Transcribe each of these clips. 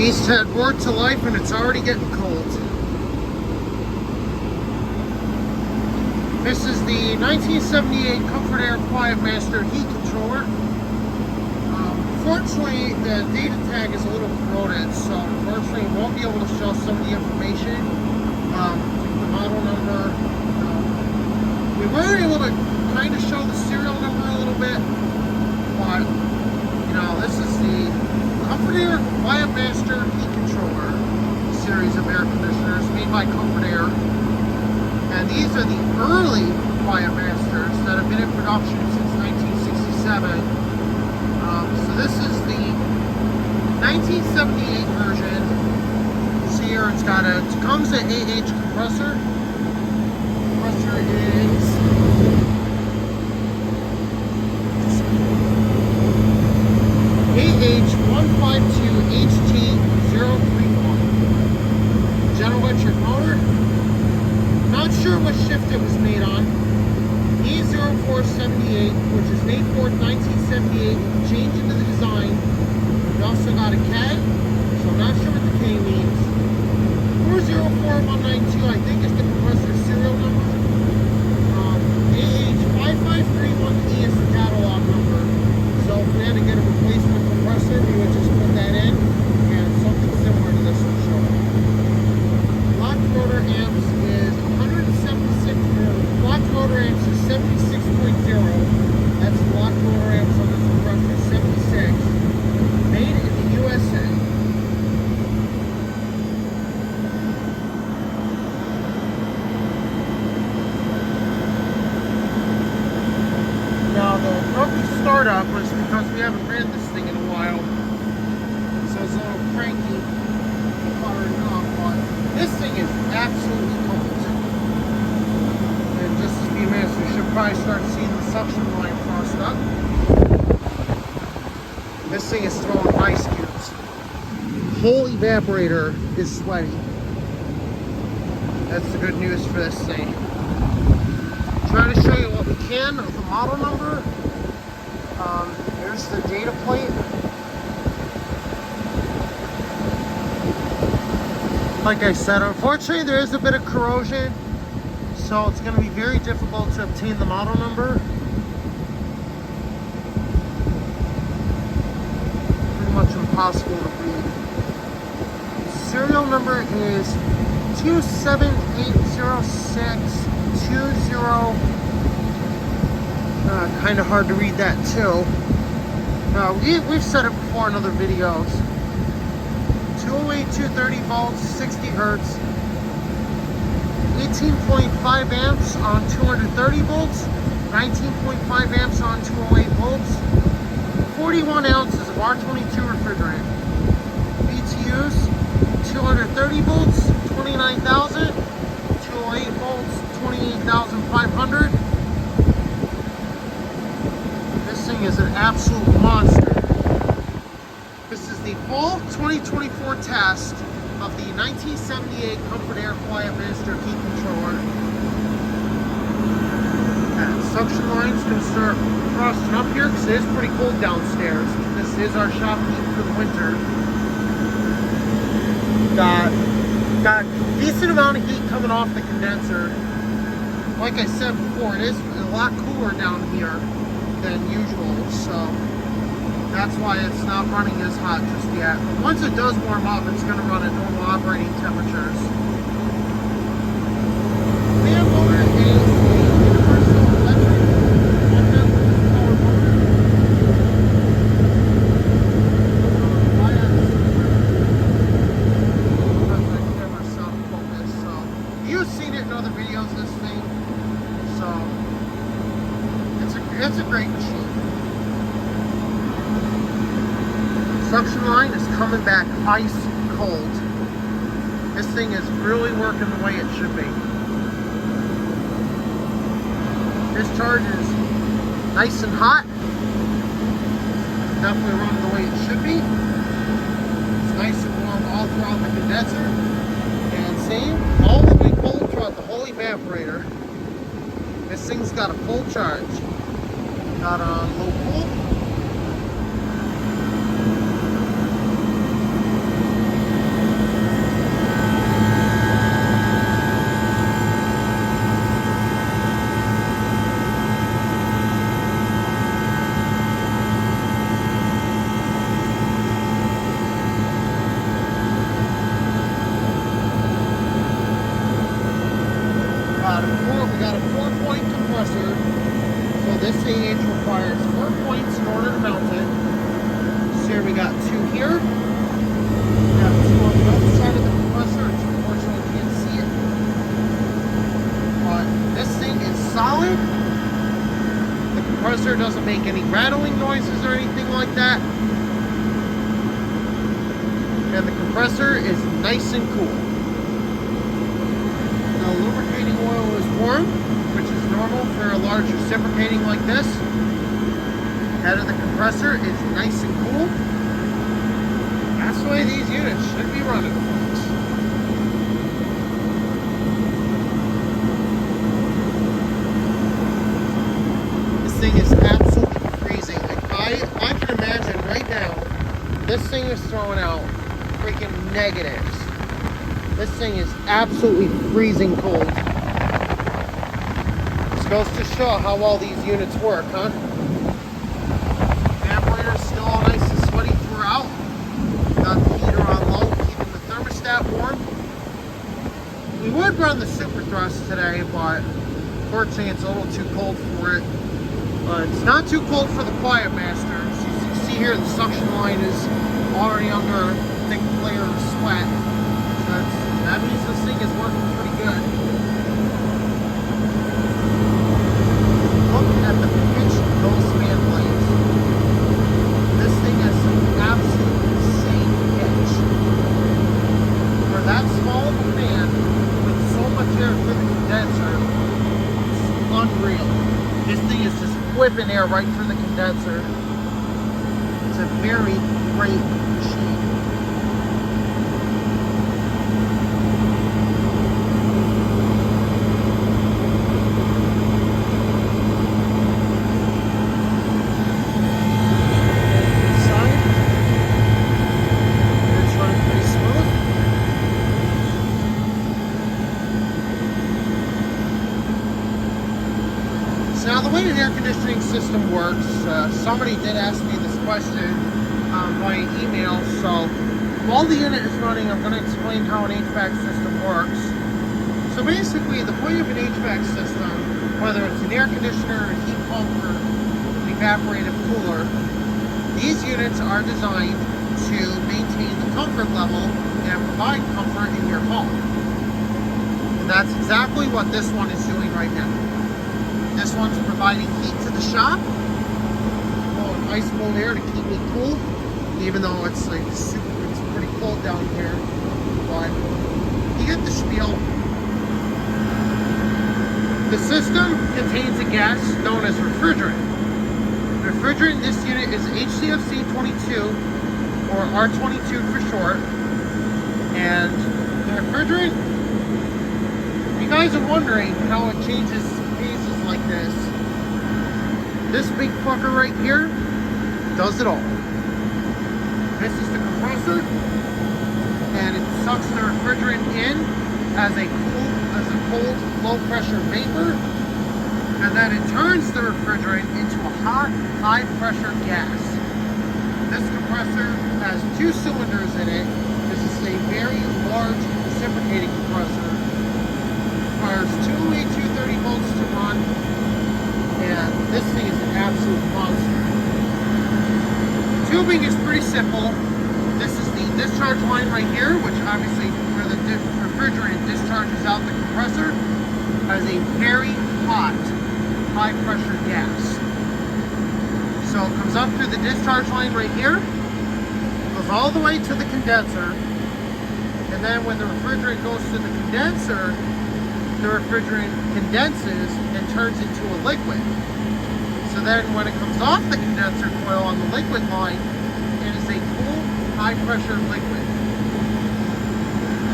beast had roared to life and it's already getting cold. This is the 1978 Comfort-Aire Quietmaster heat controller. Unfortunately, the data tag is a little corroded, so unfortunately we won't be able to show some of the information. The model number. We were able to kind of show the serial number a little bit, but you know, this is the Comfort-Aire Quietmaster heat controller series of air conditioners made by Comfort-Aire. And these are the early Quietmasters that have been in production since 1967. So this is the 1978 version. See here, it comes at AH compressor. Compressor is AH152HT031. General Electric motor. Not sure what shift it was made on. E0478, which is May 4th, 1978. Change into the design. We also got a K, so I'm not sure what the K means. 404192, I think, is the compressor serial number. AH5531E is the catalog number. So if we had to get a replacement compressor, we would just put that in, and something similar to this will show up. Block rotor amps is 176. Block rotor amps is 76.0. That's block rotor amps on this compressor, 76. Made in the USA. Now the roughly startup was because we haven't ran this thing in a while, so it's a little cranky, firing off. But this thing is absolutely cold. And just as be minutes, we should probably start seeing the suction line frost up. This thing is throwing ice cubes. Whole evaporator is sweaty. That's the good news for this thing. Trying to show you what we can of the model number. Here's the data plate. Like I said, unfortunately there is a bit of corrosion, so it's going to be very difficult to obtain the model number. Pretty much impossible to read. Serial number is 2780620. Kind of hard to read that too. We've said it before in other videos. 208, 230 volts, 60 hertz, 18.5 amps on 230 volts, 19.5 amps on 208 volts, 41 ounces of R22 refrigerant. BTUs, 230 volts, 29,000, 208 volts, 28,500. This thing is an absolute monster. This is the fall 2024 test of the 1978 Comfort-Aire Quietmaster heat controller. And suction line's going to start frosting up here because it is pretty cold downstairs. This is our shop heat for the winter. Got a decent amount of heat coming off the condenser. Like I said before, it is a lot cooler down here than usual, so that's why it's not running as hot just yet. But once it does warm up, it's going to run at normal operating temperatures. Fan motor is a universal electric one-hand power motor. You've seen it in other videos, this thing, so it's a great machine. Suction line is coming back ice cold. This thing is really working the way it should be. Discharge is nice and hot. Definitely running the way it should be. It's nice and warm all throughout the condenser. And same, all the way cold throughout the whole evaporator. This thing's got a full charge. Got a low pull. this AH requires 4 points in order to mount it. So here we got 2 here. We got 2 on the other side of the compressor, which unfortunately you can't see it. But this thing is solid. The compressor doesn't make any rattling noises or anything like that. And the compressor is nice and cool. The lubricating oil is warm, which is normal for a large reciprocating like this. Head of the compressor is nice and cool. That's the way these units should be running, folks. This thing is absolutely freezing. I can imagine right now, this thing is throwing out freaking negatives. This thing is absolutely freezing cold. This goes to show how well these units work, huh? Evaporator is still all nice and sweaty throughout. Got the heater on low, keeping the thermostat warm. We would run the super thrust today, but unfortunately it's a little too cold for it. It's not too cold for the Quietmaster. As you can see here, the suction line is already under a thick layer of sweat. So that means this thing is working pretty good. Look at the pitch of those fan blades. This thing has some absolute insane pitch. For that small of a fan with so much air through the condenser, it's unreal. This thing is just whipping air right through the condenser. It's a very great machine. Now, the way an air conditioning system works, somebody did ask me this question via email, so while the unit is running, I'm going to explain how an HVAC system works. So basically, the point of an HVAC system, whether it's an air conditioner, a heat pump, or an evaporative cooler, these units are designed to maintain the comfort level and provide comfort in your home. And that's exactly what this one is doing right now. This one's providing heat to the shop, blowing ice cold air to keep me cool, even though it's like it's pretty cold down here. But you get the spiel. The system contains a gas known as refrigerant. The refrigerant in this unit is HCFC 22, or R22 for short. And the refrigerant, if you guys are wondering how it changes phases like this big fucker right here does it all. This is the compressor, and it sucks the refrigerant in as a cold, low pressure vapor, and then it turns the refrigerant into a hot, high pressure gas. This compressor has 2 cylinders in it. This is a very large reciprocating compressor. Requires 2 A230 volts to run, and this thing is an absolute monster. Tubing is pretty simple. This is the discharge line right here, which obviously where the refrigerant discharges out the compressor as a very hot, high pressure gas. So it comes up through the discharge line right here, goes all the way to the condenser, and then when the refrigerant goes to the condenser, the refrigerant condenses and turns into a liquid. So then when it comes off the condenser coil on the liquid line, it is a cool, high pressure liquid.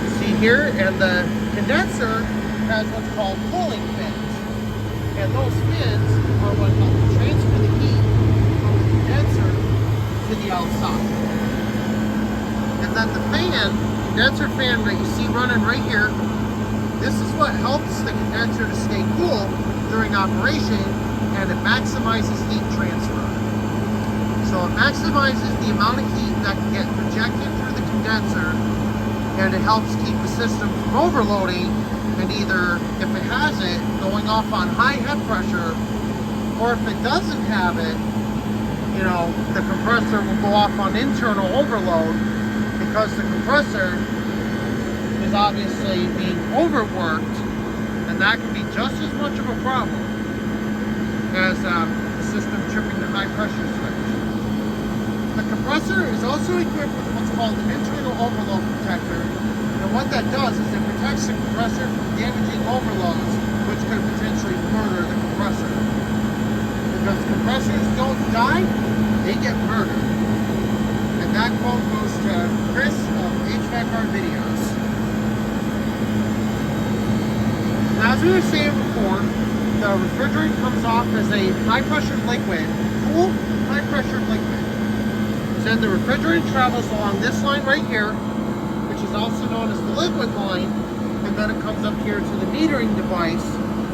You see here, and the condenser has what's called cooling fins. And those fins are what help transfer the heat from the condenser to the outside. And then the fan, condenser fan that you see running right here, this is what helps the condenser to stay cool during operation, and it maximizes heat transfer. So it maximizes the amount of heat that can get projected through the condenser, and it helps keep the system from overloading, and either, if it has it, going off on high head pressure, Or if it doesn't have it, you know, the compressor will go off on internal overload because the compressor is obviously being overworked, and that can be just as much of a problem as the system tripping the high pressure switch. The compressor is also equipped with what's called an internal overload protector, and what that does is it protects the compressor from damaging overloads, which could potentially murder the compressor. Because compressors don't die, they get murdered. And that quote goes to Chris of HVAC Art Videos. Now, as we were saying before, the refrigerant comes off as a high-pressured liquid, cool, high-pressured liquid. Then the refrigerant travels along this line right here, which is also known as the liquid line, and then it comes up here to the metering device,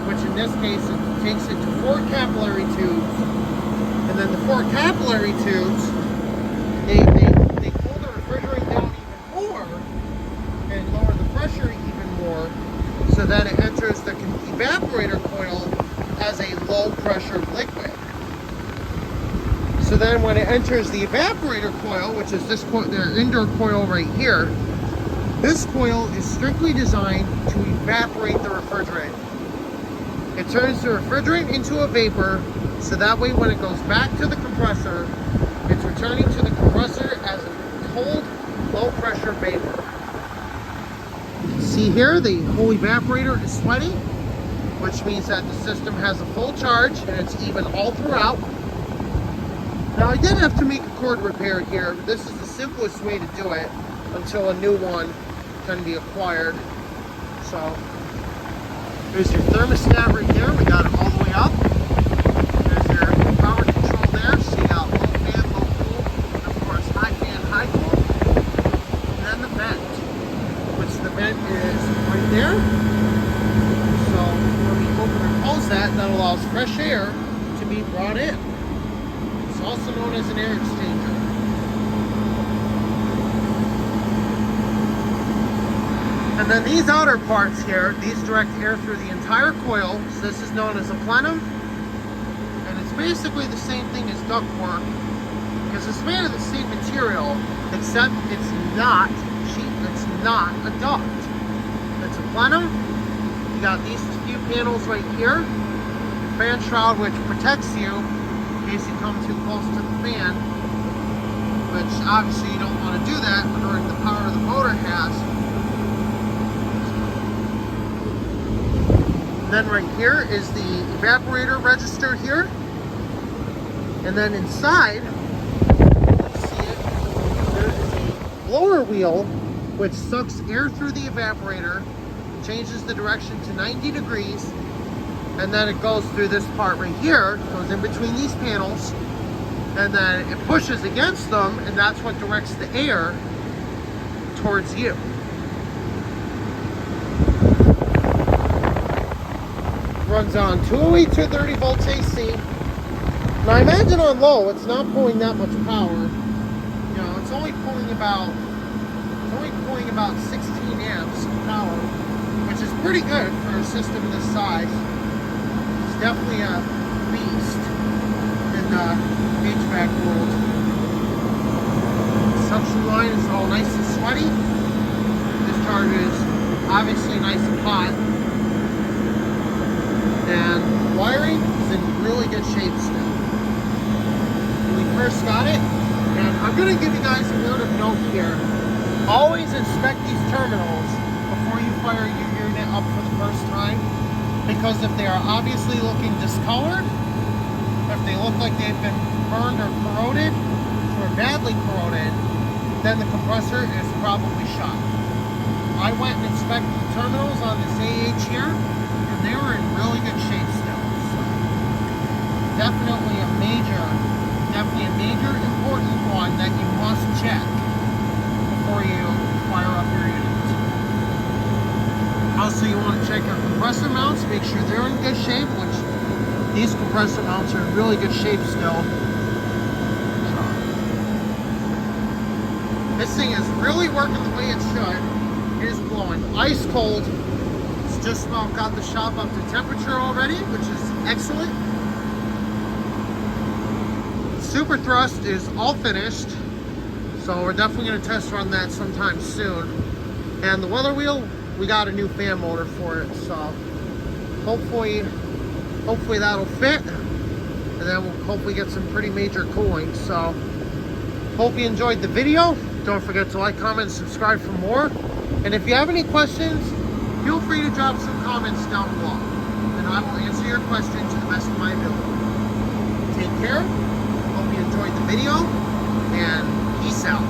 which in this case it takes it to 4 capillary tubes, and then the 4 capillary tubes, they cool the refrigerant down even more and lower the pressure even more, so that it enters the evaporator coil as a low pressure liquid. So then when it enters the evaporator coil, which is this coil, the indoor coil right here, this coil is strictly designed to evaporate the refrigerant. It turns the refrigerant into a vapor, so that way when it goes back to the compressor, it's returning to the compressor as a cold, low pressure vapor. See here, the whole evaporator is sweaty, which means that the system has a full charge and it's even all throughout. Now, I did have to make a cord repair here, but this is the simplest way to do it until a new one can be acquired. So, there's your thermostat right here. We got it all the way up. There's your power control there. So you got low fan, low cool, and of course high fan, high cool. And then the vent, which the vent is right there. So when we open or close that, that allows fresh air to be brought in. It's also known as an air exchanger. And then these outer parts here, these direct air through the entire coil. So this is known as a plenum. And it's basically the same thing as ductwork, because it's made of the same material, except it's not it's not a duct. It's a plenum. You got these few panels right here. Fan shroud, which protects you in case you come too close to the fan, which obviously you don't want to do that during the power the motor has. Then right here is the evaporator register here. And then inside, you see it, there is a blower wheel which sucks air through the evaporator, changes the direction to 90 degrees, and then it goes through this part right here, goes in between these panels, and then it pushes against them, and that's what directs the air towards you. Runs on 208 to 30 volts AC. Now I imagine on low it's not pulling that much power. You know, it's only pulling about 16 amps of power, which is pretty good for a system this size. It's definitely a beast in the HVAC world. The suction line is all nice and sweaty. Discharge is obviously nice and hot. And wiring is in really good shape still. When we first got it, and I'm going to give you guys a word of note here. Always inspect these terminals before you fire your unit up for the first time, because if they are obviously looking discolored, if they look like they've been burned or corroded, or badly corroded, then the compressor is probably shot. I went and inspected the terminals on this AH here, and they were in really good shape still. So definitely a major important one that you must check before you fire up your unit. Also, you want to check your compressor mounts, make sure they're in good shape, which these compressor mounts are in really good shape still. So, this thing is really working the way it should. It is blowing ice cold. It's just about got the shop up to temperature already, which is excellent. super thrust is all finished, so we're definitely going to test run that sometime soon. And the weather wheel, we got a new fan motor for it, so hopefully that'll fit, and then we'll hopefully get some pretty major cooling. So hope you enjoyed the video. Don't forget to like, comment, and subscribe for more. And if you have any questions, feel free to drop some comments down below, and I will answer your question to the best of my ability. Take care. Hope you enjoyed the video, and peace out.